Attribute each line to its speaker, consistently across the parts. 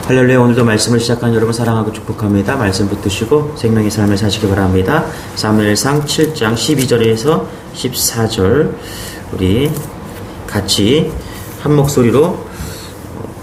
Speaker 1: 할렐루야. 오늘도 말씀을 시작한 여러분 사랑하고 축복합니다. 말씀 붙드시고 생명의 삶을 사시기 바랍니다. 사무엘상 7장 12절에서 14절 우리 같이 한 목소리로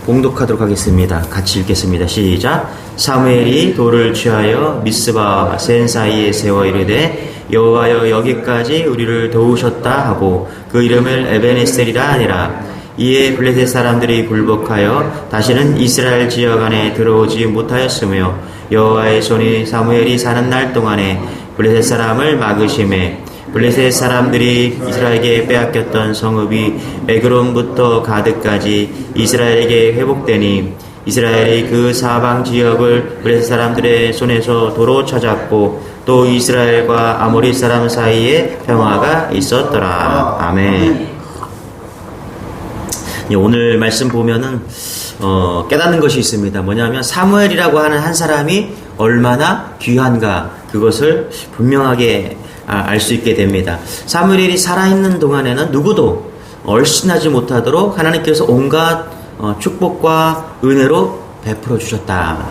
Speaker 1: 봉독하도록 하겠습니다. 같이 읽겠습니다. 시작. 사무엘이 돌을 취하여 미스바와 센 사이에 세워 이르되 여호와여 여기까지 우리를 도우셨다 하고 그 이름을 에벤에셀이라 하니라. 이에 블레셋 사람들이 굴복하여 다시는 이스라엘 지역 안에 들어오지 못하였으며 여호와의 손이 사무엘이 사는 날 동안에 블레셋 사람을 막으심에 블레셋 사람들이 이스라엘에게 빼앗겼던 성읍이 에그론부터 가드까지 이스라엘에게 회복되니 이스라엘이 그 사방 지역을 블레셋 사람들의 손에서 도로 찾았고 또 이스라엘과 아모리 사람 사이에 평화가 있었더라. 아멘. 오늘 말씀 보면은 깨닫는 것이 있습니다. 뭐냐면 사무엘이라고 하는 한 사람이 얼마나 귀한가 그것을 분명하게 알 수 있게 됩니다. 사무엘이 살아있는 동안에는 누구도 얼씬하지 못하도록 하나님께서 온갖 축복과 은혜로 베풀어 주셨다.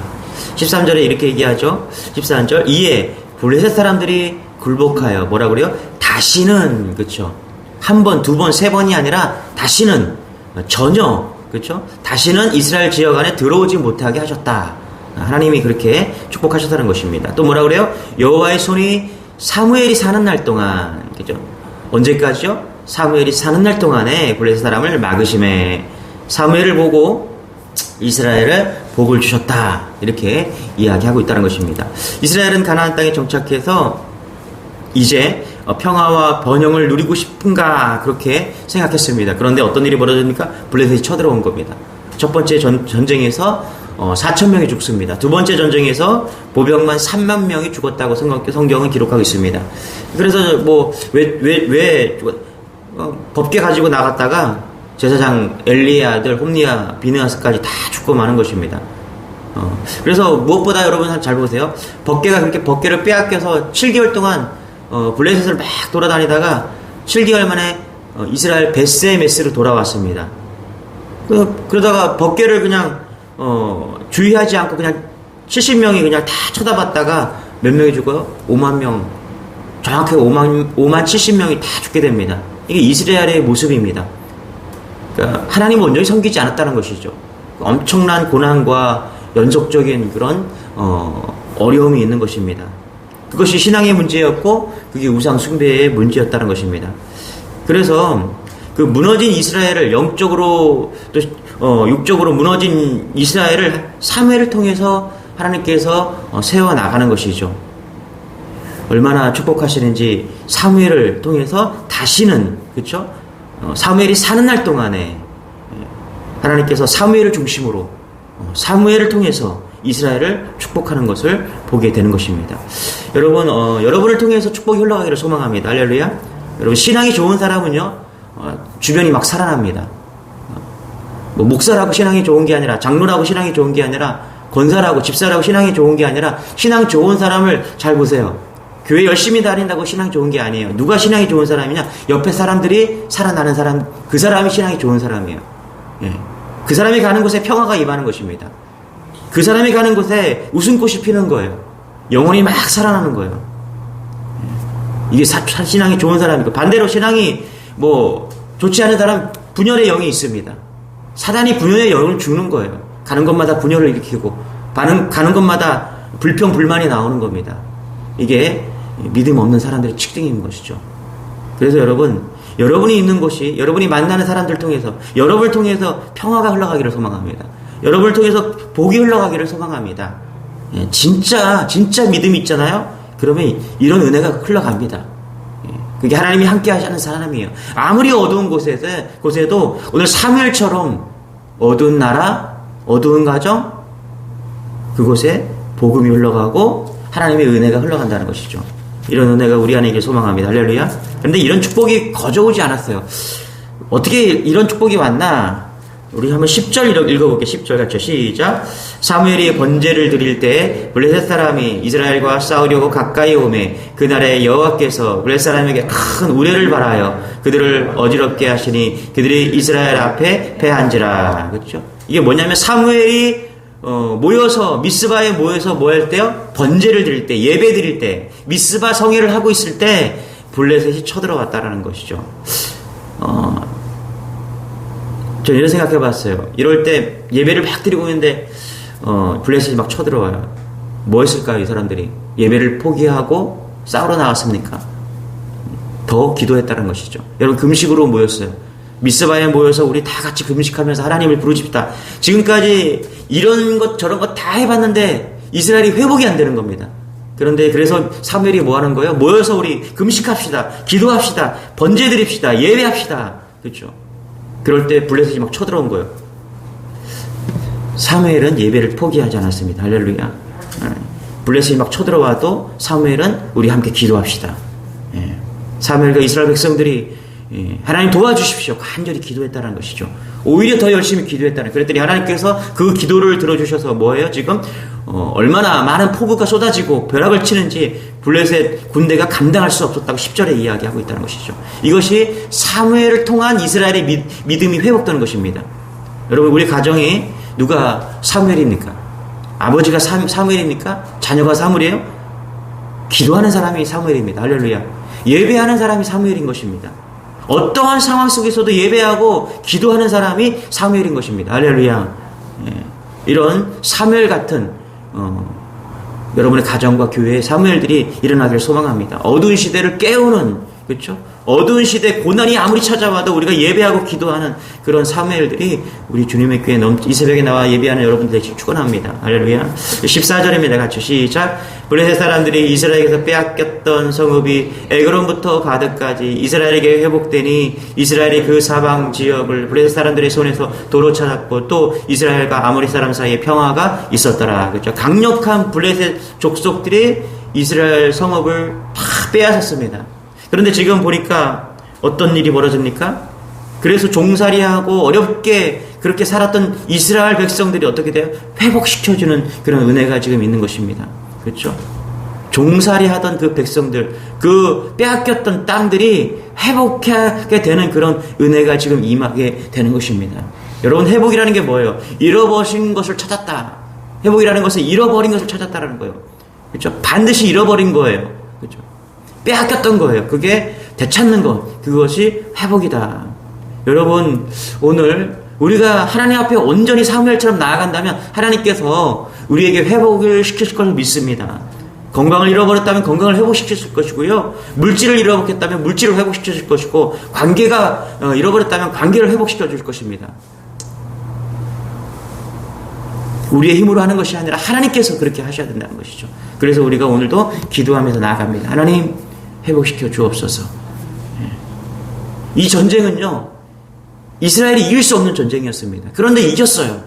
Speaker 1: 13절에 이렇게 얘기하죠. 13절 이에 블레셋 사람들이 굴복하여 뭐라 그래요? 다시는 그렇죠. 한 번, 두 번, 세 번이 아니라 다시는 전혀 그렇죠? 다시는 이스라엘 지역 안에 들어오지 못하게 하셨다. 하나님이 그렇게 축복하셨다는 것입니다. 또 뭐라 그래요? 여호와의 손이 사무엘이 사는 날 동안 그죠? 언제까지요? 사무엘이 사는 날 동안에 블레셋 사람을 막으심에 사무엘을 보고 이스라엘을 복을 주셨다. 이렇게 이야기하고 있다는 것입니다. 이스라엘은 가나안 땅에 정착해서 이제 평화와 번영을 누리고 싶은가 그렇게 생각했습니다. 그런데 어떤 일이 벌어집니까? 블레셋이 쳐들어온 겁니다. 첫 번째 전쟁에서 4,000명이 죽습니다. 두 번째 전쟁에서 보병만 3만 명이 죽었다고 성경은 기록하고 있습니다. 그래서 왜 법궤 가지고 나갔다가 제사장 엘리의 아들 홈리아 비느하스까지 다 죽고 마는 것입니다. 그래서 무엇보다 여러분 잘 보세요. 법궤가 그렇게 법궤를 빼앗겨서 7개월 동안 블레셋을 막 돌아다니다가 7개월 만에 이스라엘 베스메스로 돌아왔습니다. 그러다가 법궤를 그냥 주의하지 않고 그냥 70명이 그냥 다 쳐다봤다가 몇 명이 죽어요? 5만 명. 정확하게 5만 70명이 다 죽게 됩니다. 이게 이스라엘의 모습입니다. 그러니까 하나님을 온전히 섬기지 않았다는 것이죠. 엄청난 고난과 연속적인 그런 어려움이 있는 것입니다. 그것이 신앙의 문제였고 그게 우상 숭배의 문제였다는 것입니다. 그래서 그 무너진 이스라엘을 영적으로 또 육적으로 무너진 이스라엘을 사무엘을 통해서 하나님께서 세워 나가는 것이죠. 얼마나 축복하시는지 사무엘을 통해서 다시는 그렇죠? 사무엘이 사는 날 동안에 하나님께서 사무엘을 중심으로 사무엘을 통해서 이스라엘을 축복하는 것을 보게 되는 것입니다. 여러분, 여러분을 통해서 축복이 흘러가기를 소망합니다. 할렐루야. 여러분, 신앙이 좋은 사람은요, 주변이 막 살아납니다. 목사라고 신앙이 좋은 게 아니라, 장로라고 신앙이 좋은 게 아니라, 권사라고, 집사라고 신앙이 좋은 게 아니라, 신앙 좋은 사람을 잘 보세요. 교회 열심히 다닌다고 신앙이 좋은 게 아니에요. 누가 신앙이 좋은 사람이냐? 옆에 사람들이 살아나는 사람, 그 사람이 신앙이 좋은 사람이에요. 예. 그 사람이 가는 곳에 평화가 임하는 것입니다. 그 사람이 가는 곳에 웃음꽃이 피는 거예요. 영혼이 막 살아나는 거예요. 이게 신앙이 좋은 사람이고, 반대로 신앙이 좋지 않은 사람, 분열의 영이 있습니다. 사단이 분열의 영을 주는 거예요. 가는 것마다 분열을 일으키고, 가는 것마다 불평, 불만이 나오는 겁니다. 이게 믿음 없는 사람들의 특징인 것이죠. 그래서 여러분이 있는 곳이, 여러분이 만나는 사람들 통해서, 여러분을 통해서 평화가 흘러가기를 소망합니다. 여러분을 통해서 복이 흘러가기를 소망합니다. 예, 진짜 믿음이 있잖아요? 그러면 이런 은혜가 흘러갑니다. 예, 그게 하나님이 함께 하시는 사람이에요. 아무리 어두운 곳에도 오늘 사무엘처럼 어두운 나라, 어두운 가정, 그곳에 복음이 흘러가고 하나님의 은혜가 흘러간다는 것이죠. 이런 은혜가 우리 안에 있길 소망합니다. 할렐루야. 그런데 이런 축복이 거저오지 않았어요. 어떻게 이런 축복이 왔나? 우리 한번 10절 읽어볼게요. 10절 같이 시작. 사무엘이 번제를 드릴 때 블레셋 사람이 이스라엘과 싸우려고 가까이 오매 그날에 여호와께서 블레셋 사람에게 큰 우레를 발하여 그들을 어지럽게 하시니 그들이 이스라엘 앞에 패한지라. 그렇죠? 이게 뭐냐면 사무엘이 모여서 미스바에 모여서 뭐 할 때요? 번제를 드릴 때, 예배 드릴 때, 미스바 성회를 하고 있을 때 블레셋이 쳐들어왔다라는 것이죠. 전 이런 생각해 봤어요. 이럴 때 예배를 막 드리고 있는데 블레셋이 막 쳐들어와요. 뭐 했을까요, 이 사람들이? 예배를 포기하고 싸우러 나왔습니까? 더 기도했다는 것이죠. 여러분, 금식으로 모였어요. 미스바에 모여서 우리 다 같이 금식하면서 하나님을 부르짖다. 지금까지 이런 것 저런 것 다 해봤는데 이스라엘이 회복이 안 되는 겁니다. 그런데 그래서 사무엘이 뭐 하는 거예요? 모여서 우리 금식합시다. 기도합시다. 번제 드립시다. 예배합시다. 그렇죠? 그럴 때 블레셋이 막 쳐들어온 거예요. 사무엘은 예배를 포기하지 않았습니다. 할렐루야. 블레셋이 막 쳐들어와도 사무엘은 우리 함께 기도합시다. 사무엘과 이스라엘 백성들이 하나님 도와주십시오. 간절히 기도했다는 것이죠. 오히려 더 열심히 기도했다는. 그랬더니 하나님께서 그 기도를 들어주셔서 뭐예요? 지금 얼마나 많은 폭우가 쏟아지고 벼락을 치는지 블레셋 군대가 감당할 수 없었다고 10절에 이야기하고 있다는 것이죠. 이것이 사무엘을 통한 이스라엘의 믿음이 회복되는 것입니다. 여러분, 우리 가정이 누가 사무엘입니까? 아버지가 사무엘입니까? 자녀가 사무엘이에요? 기도하는 사람이 사무엘입니다. 할렐루야. 예배하는 사람이 사무엘인 것입니다. 어떠한 상황 속에서도 예배하고 기도하는 사람이 사무엘인 것입니다. 할렐루야. 이런 사무엘 같은 여러분의 가정과 교회에 사무엘들이 일어나기를 소망합니다. 어두운 시대를 깨우는, 그렇죠? 어두운 시대 고난이 아무리 찾아와도 우리가 예배하고 기도하는 그런 사무엘들이 우리 주님의 교회에 이 새벽에 나와 예배하는 여러분들 되시길 축원합니다. 할렐루야. 14절입니다. 같이 시작. 블레셋 사람들이 이스라엘에게서 빼앗겼던 성읍이 에그론부터 가드까지 이스라엘에게 회복되니 이스라엘이 그 사방 지역을 블레셋 사람들의 손에서 도로 찾았고 또 이스라엘과 아모리 사람 사이에 평화가 있었더라. 그렇죠? 강력한 블레셋 족속들이 이스라엘 성읍을 다 빼앗았습니다. 그런데 지금 보니까 어떤 일이 벌어집니까? 그래서 종살이하고 어렵게 그렇게 살았던 이스라엘 백성들이 어떻게 돼요? 회복시켜주는 그런 은혜가 지금 있는 것입니다. 그렇죠? 종살이하던 그 백성들, 그 빼앗겼던 땅들이 회복하게 되는 그런 은혜가 지금 임하게 되는 것입니다. 여러분, 회복이라는 게 뭐예요? 잃어버린 것을 찾았다. 회복이라는 것은 잃어버린 것을 찾았다라는 거예요. 그렇죠? 반드시 잃어버린 거예요. 그렇죠? 빼앗겼던 거예요. 그게 되찾는 것, 그것이 회복이다. 여러분, 오늘 우리가 하나님 앞에 온전히 사무엘처럼 나아간다면 하나님께서 우리에게 회복을 시키실 것을 믿습니다. 건강을 잃어버렸다면 건강을 회복시키실 것이고요. 물질을 잃어버렸다면 물질을 회복시키실 것이고, 관계가 잃어버렸다면 관계를 회복시켜 줄 것입니다. 우리의 힘으로 하는 것이 아니라 하나님께서 그렇게 하셔야 된다는 것이죠. 그래서 우리가 오늘도 기도하면서 나아갑니다. 하나님, 회복시켜 주옵소서. 이 전쟁은요, 이스라엘이 이길 수 없는 전쟁이었습니다. 그런데 이겼어요.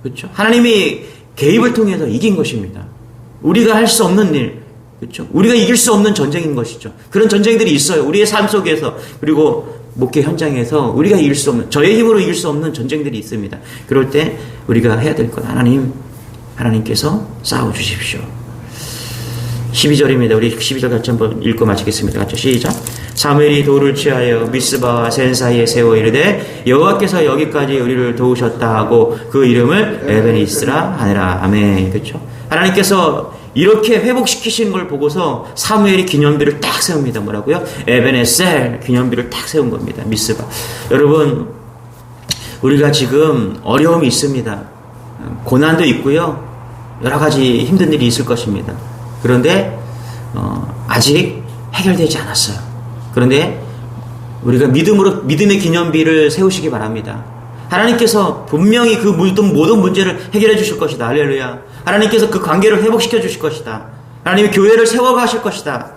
Speaker 1: 그렇죠? 하나님이 개입을 통해서 이긴 것입니다. 우리가 할 수 없는 일, 그렇죠? 우리가 이길 수 없는 전쟁인 것이죠. 그런 전쟁들이 있어요. 우리의 삶 속에서, 그리고 목회 현장에서 우리가 이길 수 없는, 저의 힘으로 이길 수 없는 전쟁들이 있습니다. 그럴 때 우리가 해야 될 것, 하나님께서 싸워주십시오. 12절입니다. 우리 12절 같이 한번 읽고 마치겠습니다. 같이 시작. 사무엘이 돌을 취하여 미스바와 센 사이에 세워 이르되 여호와께서 여기까지 우리를 도우셨다 하고 그 이름을 에베니스라 하니라. 아멘. 그렇죠? 하나님께서 이렇게 회복시키신 걸 보고서 사무엘이 기념비를 딱 세웁니다. 뭐라고요? 에베네셀 기념비를 딱 세운 겁니다. 미스바. 여러분, 우리가 지금 어려움이 있습니다. 고난도 있고요. 여러 가지 힘든 일이 있을 것입니다. 그런데 아직 해결되지 않았어요. 그런데 우리가 믿음의 기념비를 세우시기 바랍니다. 하나님께서 분명히 그 모든 문제를 해결해 주실 것이다. 할렐루야. 하나님께서 그 관계를 회복시켜 주실 것이다. 하나님이 교회를 세워가실 것이다.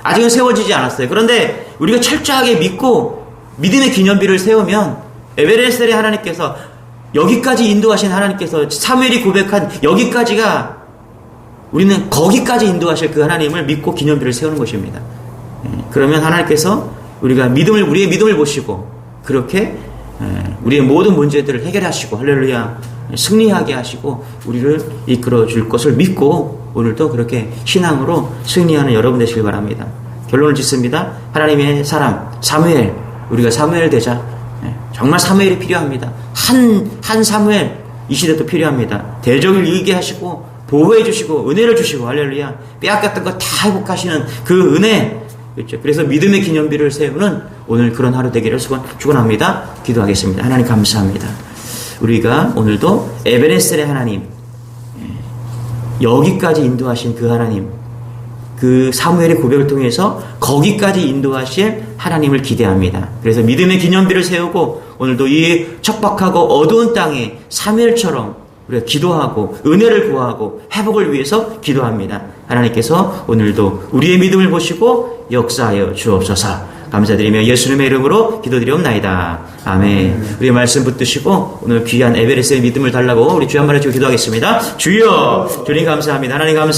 Speaker 1: 아직은 세워지지 않았어요. 그런데 우리가 철저하게 믿고 믿음의 기념비를 세우면 에베레셀의 하나님께서, 여기까지 인도하신 하나님께서, 사무엘이 고백한 여기까지가, 우리는 거기까지 인도하실 그 하나님을 믿고 기념비를 세우는 것입니다. 그러면 하나님께서 우리의 믿음을 보시고 그렇게 우리의 모든 문제들을 해결하시고, 할렐루야, 승리하게 하시고 우리를 이끌어 줄 것을 믿고 오늘도 그렇게 신앙으로 승리하는 여러분 되시길 바랍니다. 결론을 짓습니다. 하나님의 사람 사무엘, 우리가 사무엘 되자. 정말 사무엘이 필요합니다. 한 사무엘, 이 시대도 필요합니다. 대적을 이기게 하시고 보호해 주시고 은혜를 주시고 할렐루야. 빼앗겼던 거 다 회복하시는 그 은혜. 그렇죠. 그래서 믿음의 기념비를 세우는 오늘 그런 하루 되기를 축원합니다. 기도하겠습니다. 하나님 감사합니다. 우리가 오늘도 에베네셀의 하나님, 여기까지 인도하신 그 하나님, 그 사무엘의 고백을 통해서 거기까지 인도하실 하나님을 기대합니다. 그래서 믿음의 기념비를 세우고 오늘도 이 척박하고 어두운 땅에 사무엘처럼 우리가 기도하고 은혜를 구하고 회복을 위해서 기도합니다. 하나님께서 오늘도 우리의 믿음을 보시고 역사하여 주옵소서. 감사드리며 예수님의 이름으로 기도드리옵나이다. 아멘. 우리 말씀 붙드시고 오늘 귀한 에베레스의 믿음을 달라고 우리 주여 한번 해주고 기도하겠습니다. 주여, 주님 감사합니다. 하나님 감사합니다.